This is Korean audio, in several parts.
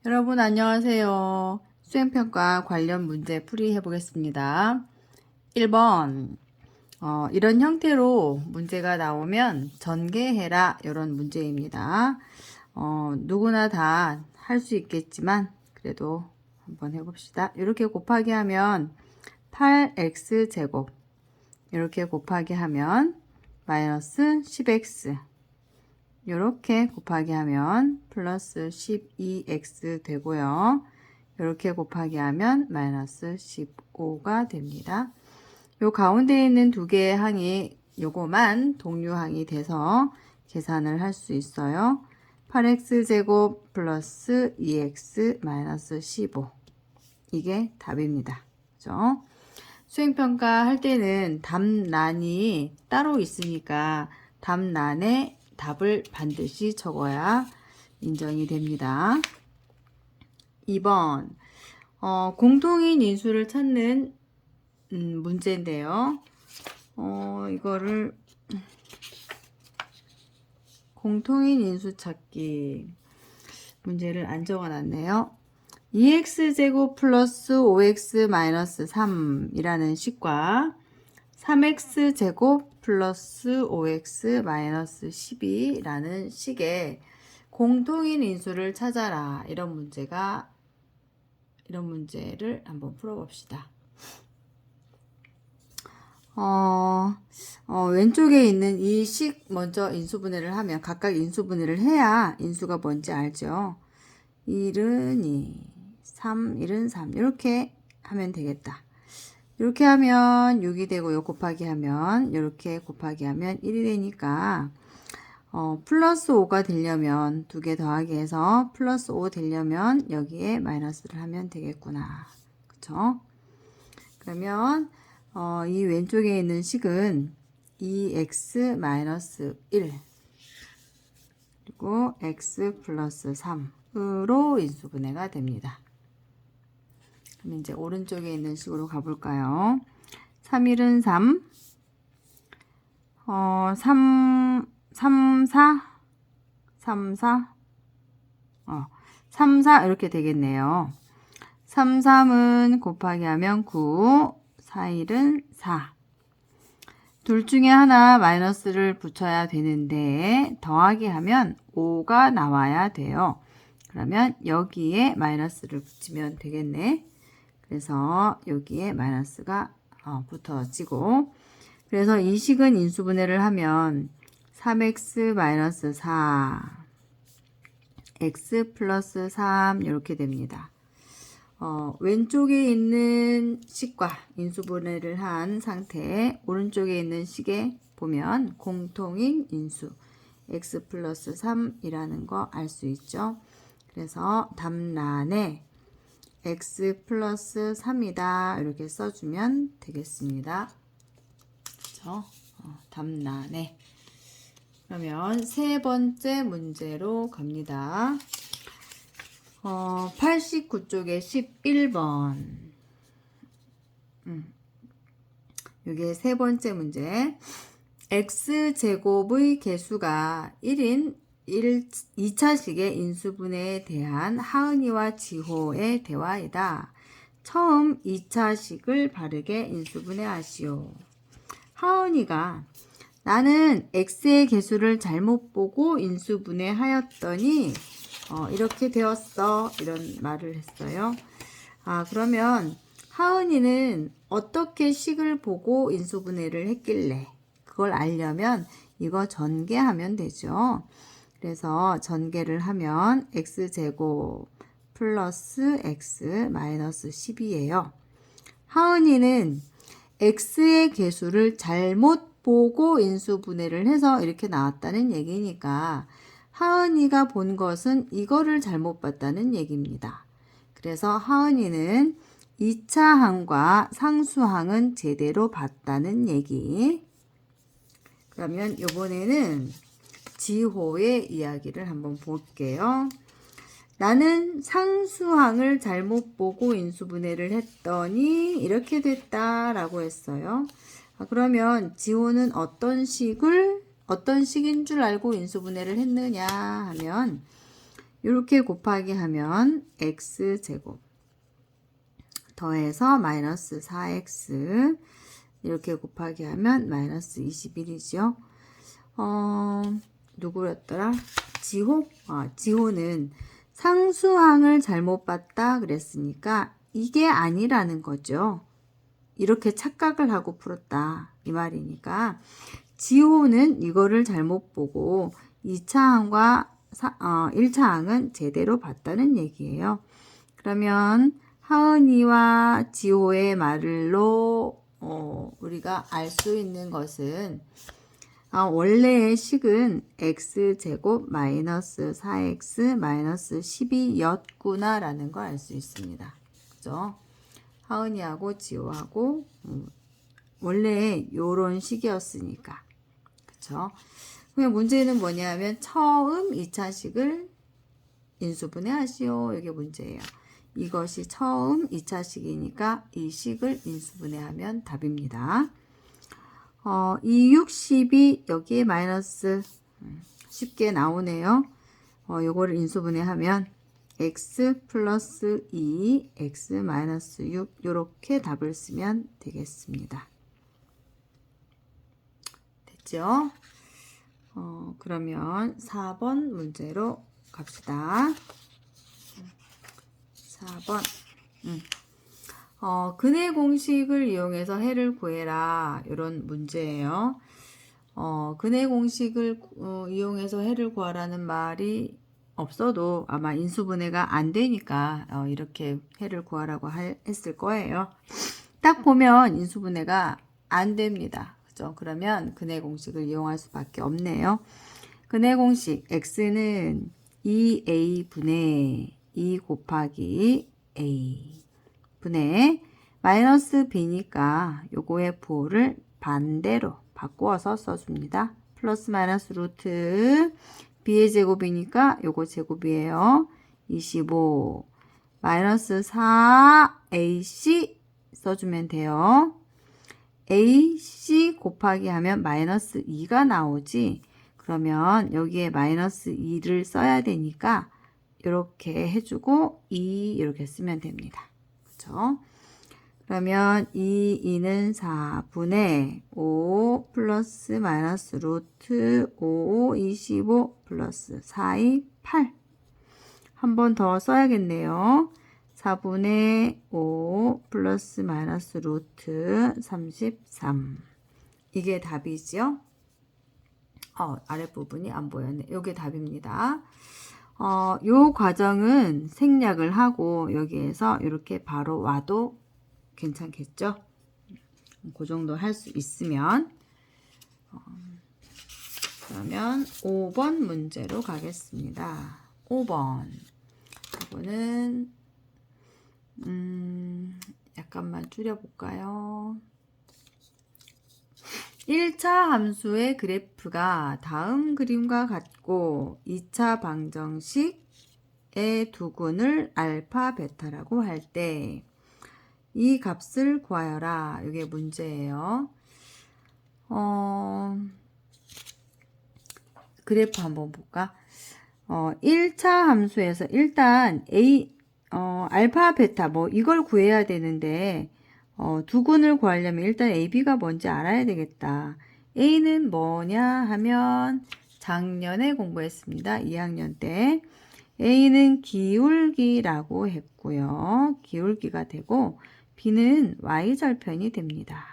여러분 안녕하세요. 수행평가 관련 문제 풀이 해보겠습니다. 1번 이런 형태로 문제가 나오면 전개해라 이런 문제입니다. 누구나 다 할 수 있겠지만 그래도 한번 해봅시다. 이렇게 곱하기 하면 8x제곱 이렇게 곱하기 하면 마이너스 10x 이렇게 곱하기 하면 플러스 12x 되고요. 이렇게 곱하기 하면 마이너스 15가 됩니다. 요 가운데 있는 두 개의 항이 요거만 동류항이 돼서 계산을 할 수 있어요. 8x제곱 플러스 2x 마이너스 15 이게 답입니다. 그죠? 수행평가 할 때는 답란이 따로 있으니까 답란에 답을 반드시 적어야 인정이 됩니다. 2번 공통인 인수를 찾는 문제인데요. 이거를 공통인 인수 찾기 문제를 안 적어놨네요. 2x제곱 플러스 5x 마이너스 3이라는 식과 3x제곱 플러스 5x 마이너스 12라는 식의 공통인 인수를 찾아라. 이런 문제를 한번 풀어봅시다. 왼쪽에 있는 이 식 먼저 인수분해를 하면 각각 인수분해를 해야 인수가 뭔지 알죠. 1은 2, 3, 1은 3 이렇게 하면 되겠다. 이렇게 하면 6이 되고 요 곱하기 하면 이렇게 곱하기 하면 1이 되니까 플러스 5가 되려면 두 개 더하기 해서 플러스 5 되려면 여기에 마이너스를 하면 되겠구나. 그쵸? 그러면 이 왼쪽에 있는 식은 2x 마이너스 1 그리고 x 플러스 3으로 인수분해가 됩니다. 그럼 이제 오른쪽에 있는 식으로 가볼까요? 3, 1은 3, 3, 4, 3, 4 이렇게 되겠네요. 3, 3은 곱하기 하면 9, 4, 1은 4. 둘 중에 하나 마이너스를 붙여야 되는데 더하기 하면 5가 나와야 돼요. 그러면 여기에 마이너스를 붙이면 되겠네. 그래서 여기에 마이너스가 붙어지고 그래서 이 식은 인수분해를 하면 3x 마이너스 4 x 플러스 3 이렇게 됩니다. 왼쪽에 있는 식과 인수분해를 한 상태 오른쪽에 있는 식에 보면 공통인 인수 x 플러스 3이라는 거 알 수 있죠. 그래서 답란에 x 플러스 3이다 이렇게 써주면 되겠습니다. 그렇죠? 답란에 그러면 세 번째 문제로 갑니다. 89쪽에 11번 이게 세 번째 문제 x제곱의 개수가 1인 2차식의 인수분해에 대한 하은이와 지호의 대화이다. 처음 2차식을 바르게 인수분해하시오. 하은이가 나는 x의 개수를 잘못 보고 인수분해하였더니 이렇게 되었어. 이런 말을 했어요. 그러면 하은이는 어떻게 식을 보고 인수분해를 했길래 그걸 알려면 이거 전개하면 되죠. 그래서 전개를 하면 x제곱 플러스 x 마이너스 10이에요. 하은이는 x의 개수를 잘못 보고 인수분해를 해서 이렇게 나왔다는 얘기니까 하은이가 본 것은 이거를 잘못 봤다는 얘기입니다. 그래서 하은이는 2차 항과 상수항은 제대로 봤다는 얘기. 그러면 이번에는 지호의 이야기를 한번 볼게요. 나는 상수항을 잘못 보고 인수분해를 했더니 이렇게 됐다라고 했어요. 그러면 지호는 어떤 식인 줄 알고 인수분해를 했느냐 하면 이렇게 곱하기 하면 x제곱 더해서 마이너스 4x 이렇게 곱하기 하면 마이너스 21이죠. 누구였더라? 지호? 지호는 상수항을 잘못 봤다 그랬으니까 이게 아니라는 거죠. 이렇게 착각을 하고 풀었다 이 말이니까 지호는 이거를 잘못 보고 2차항과 1차항은 제대로 봤다는 얘기예요. 그러면 하은이와 지호의 말로 우리가 알 수 있는 것은 원래의 식은 x제곱 마이너스 4x 마이너스 12였구나 라는 걸 알 수 있습니다. 그죠? 하은이하고 지호하고 원래 요런 식이었으니까. 그쵸? 그냥 문제는 뭐냐면 처음 2차식을 인수분해 하시오. 이게 문제예요. 이것이 처음 2차식이니까 이 식을 인수분해하면 답입니다. 2, 6, 12 여기에 마이너스 쉽게 나오네요. 요거를 인수분해하면 x 플러스 2, x 마이너스 6 요렇게 답을 쓰면 되겠습니다. 됐죠? 그러면 4번 문제로 갑시다. 4번 근해 공식을 이용해서 해를 구해라 이런 문제예요. 근해 공식을 이용해서 해를 구하라는 말이 없어도 아마 인수분해가 안 되니까 이렇게 해를 구하라고 했을 거예요. 딱 보면 인수분해가 안 됩니다. 그죠? 그러면 근해 공식을 이용할 수밖에 없네요. 근해 공식 x는 2a 분의 2 곱하기 a 분의 마이너스 b니까 요거의 부호를 반대로 바꾸어서 써줍니다. 플러스 마이너스 루트 b의 제곱이니까 요거 제곱이에요. 25 마이너스 4ac 써주면 돼요. ac 곱하기 하면 마이너스 2가 나오지. 그러면 여기에 마이너스 2를 써야 되니까 이렇게 해주고 2 이렇게 쓰면 됩니다. 그렇죠? 그러면 2는 4분의 5 플러스 마이너스 루트 5, 25 플러스 4, 2, 8. 한 번 더 써야겠네요. 4분의 5 플러스 마이너스 루트 33. 이게 답이죠? 아랫부분이 안 보였네. 이게 답입니다. 요 과정은 생략을 하고 여기에서 이렇게 바로 와도 괜찮겠죠? 그 정도 할 수 있으면 그러면 5번 문제로 가겠습니다. 5번 이거는 약간만 줄여볼까요? 1차 함수의 그래프가 다음 그림과 같고 2차 방정식의 두근을 알파, 베타라고 할 때 이 값을 구하여라. 이게 문제예요. 그래프 한번 볼까? 1차 함수에서 일단 알파, 베타 이걸 구해야 되는데 두근을 구하려면 일단 AB가 뭔지 알아야 되겠다. A는 뭐냐 하면 작년에 공부했습니다. 2학년 때. A는 기울기라고 했고요. 기울기가 되고 B는 Y절편이 됩니다.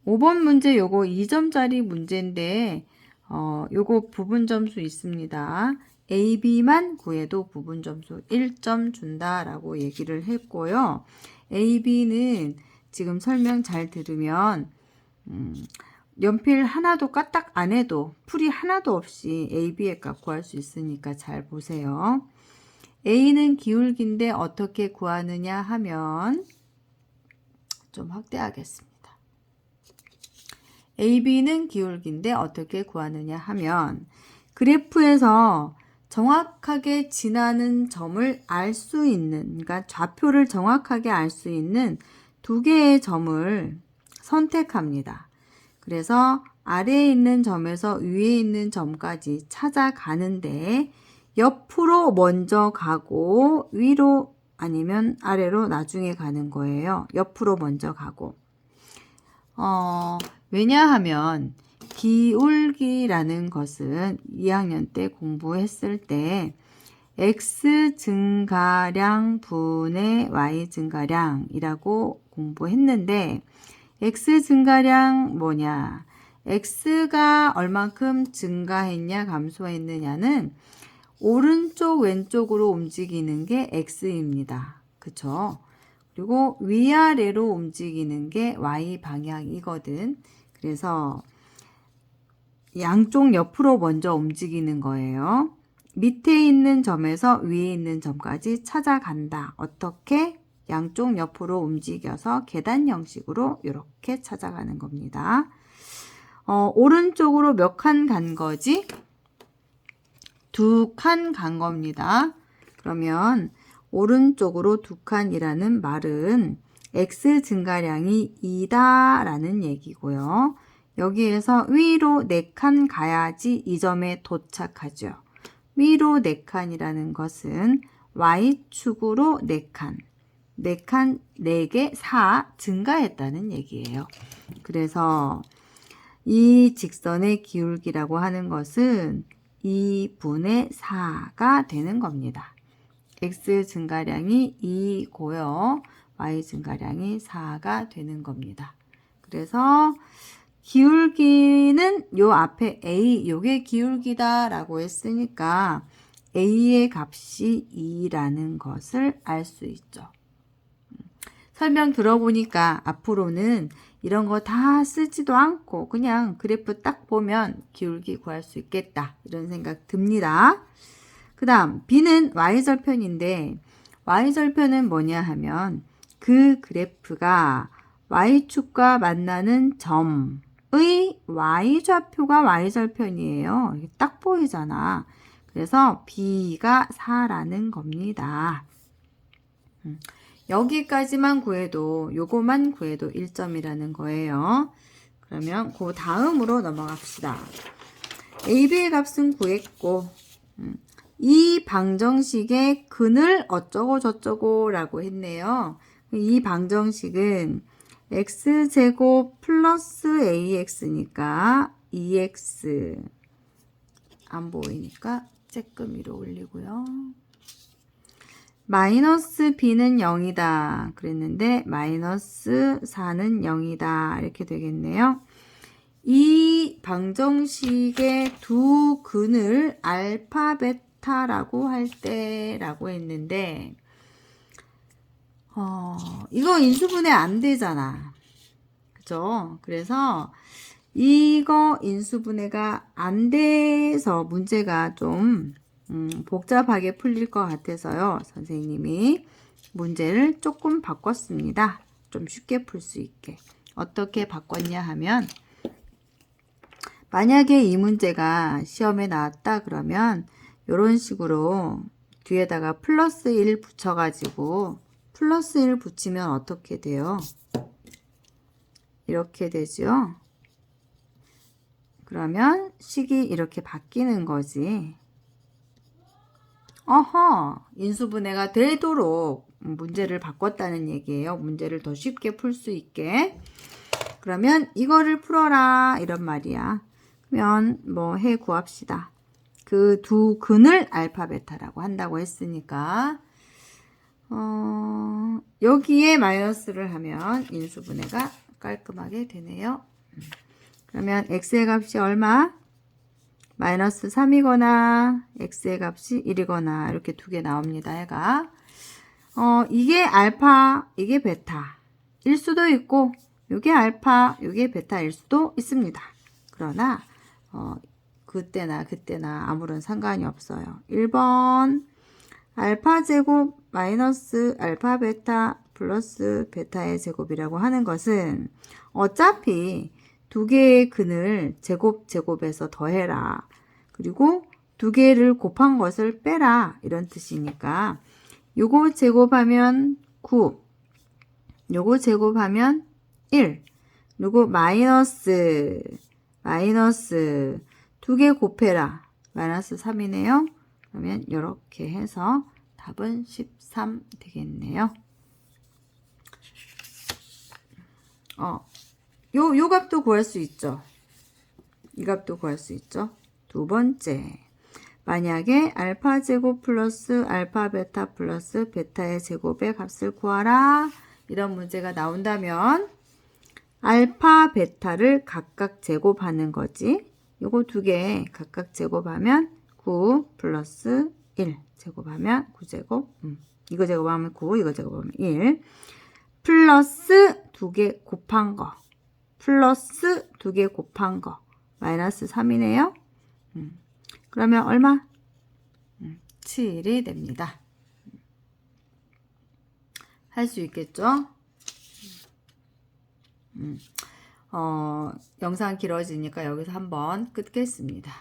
5번 문제 요거 2점짜리 문제인데 요거 부분점수 있습니다. AB만 구해도 부분점수 1점 준다라고 얘기를 했고요. AB는 지금 설명 잘 들으면 연필 하나도 까딱 안 해도 풀이 하나도 없이 AB의 값 구할 수 있으니까 잘 보세요. A는 기울기인데 어떻게 구하느냐 하면 좀 확대하겠습니다. AB는 기울기인데 어떻게 구하느냐 하면 그래프에서 정확하게 지나는 점을 알 수 있는, 그러니까 좌표를 정확하게 알 수 있는 두 개의 점을 선택합니다. 그래서 아래에 있는 점에서 위에 있는 점까지 찾아가는데 옆으로 먼저 가고 위로 아니면 아래로 나중에 가는 거예요. 옆으로 먼저 가고. 왜냐하면 기울기라는 것은 2학년 때 공부했을 때 x 증가량 분의 y 증가량이라고 공부했는데 x 증가량 뭐냐? x가 얼만큼 증가했냐 감소했느냐는 오른쪽 왼쪽으로 움직이는 게 x입니다. 그쵸? 그리고 위아래로 움직이는 게 y 방향이거든. 그래서 양쪽 옆으로 먼저 움직이는 거예요. 밑에 있는 점에서 위에 있는 점까지 찾아간다. 어떻게? 양쪽 옆으로 움직여서 계단 형식으로 이렇게 찾아가는 겁니다. 오른쪽으로 몇 칸 간 거지? 2칸 간 겁니다. 그러면 오른쪽으로 2칸이라는 말은 x 증가량이 2다 라는 얘기고요. 여기에서 위로 4칸 가야지 이 점에 도착하죠. 위로 4칸이라는 것은 y축으로 4칸, 4칸, 4개, 4 증가했다는 얘기예요. 그래서 이 직선의 기울기라고 하는 것은 2분의 4가 되는 겁니다. x 증가량이 2고요. y 증가량이 4가 되는 겁니다. 그래서 기울기는 요 앞에 a, 요게 기울기다 라고 했으니까 a의 값이 2라는 것을 알 수 있죠. 설명 들어보니까 앞으로는 이런 거 다 쓰지도 않고 그냥 그래프 딱 보면 기울기 구할 수 있겠다 이런 생각 듭니다. 그 다음 b는 y절편인데 y절편은 뭐냐 하면 그 그래프가 y축과 만나는 점의 y좌표가 y절편이에요. 이게 딱 보이잖아. 그래서 b가 4라는 겁니다. 여기까지만 구해도 요거만 구해도 1점이라는 거예요. 그러면 그 다음으로 넘어갑시다. AB의 값은 구했고 이 방정식의 근을 어쩌고 저쩌고 라고 했네요. 이 방정식은 x제곱 플러스 ax니까 2x 안 보이니까 조금 위로 올리고요. 마이너스 b는 0이다 그랬는데 마이너스 4는 0이다 이렇게 되겠네요. 이 방정식의 두 근을 알파 베타라고 할 때라고 했는데 이거 인수분해 안 되잖아. 그죠? 그래서 이거 인수분해가 안 돼서 문제가 좀 복잡하게 풀릴 것 같아서요. 선생님이 문제를 조금 바꿨습니다. 좀 쉽게 풀 수 있게. 어떻게 바꿨냐 하면 만약에 이 문제가 시험에 나왔다 그러면 이런 식으로 뒤에다가 플러스 1 붙여가지고 플러스 1 붙이면 어떻게 돼요? 이렇게 되죠. 그러면 식이 이렇게 바뀌는 거지. 인수분해가 되도록 문제를 바꿨다는 얘기예요. 문제를 더 쉽게 풀 수 있게. 그러면 이거를 풀어라 이런 말이야. 그러면 뭐 해 구합시다. 그 두 근을 알파 베타라고 한다고 했으니까 여기에 마이너스를 하면 인수분해가 깔끔하게 되네요. 그러면 x의 값이 얼마? 마이너스 3이거나 x의 값이 1이거나 이렇게 두 개 나옵니다. 얘가 이게 알파, 이게 베타일 수도 있고 이게 알파, 이게 베타일 수도 있습니다. 그러나 그때나 아무런 상관이 없어요. 1번 알파 제곱 마이너스 알파 베타 플러스 베타의 제곱이라고 하는 것은 어차피 두 개의 근을 제곱에서 더해라. 그리고 두 개를 곱한 것을 빼라. 이런 뜻이니까 요거 제곱하면 9, 요거 제곱하면 1, 그리고 마이너스 두 개 곱해라. 마이너스 3이네요. 그러면 이렇게 해서 답은 13 되겠네요. 요 값도 구할 수 있죠. 이 값도 구할 수 있죠. 두 번째, 만약에 알파 제곱 플러스 알파 베타 플러스 베타의 제곱의 값을 구하라 이런 문제가 나온다면 알파 베타를 각각 제곱하는 거지. 요거 두 개 각각 제곱하면 9 플러스 1 제곱하면 9제곱 이거 제곱하면 9 이거 제곱하면 1 플러스 두 개 곱한 거 플러스 두 개 곱한 거 마이너스 3이네요. 그러면 얼마? 7이 됩니다. 할 수 있겠죠? 영상 길어지니까 여기서 한번 끊겠습니다.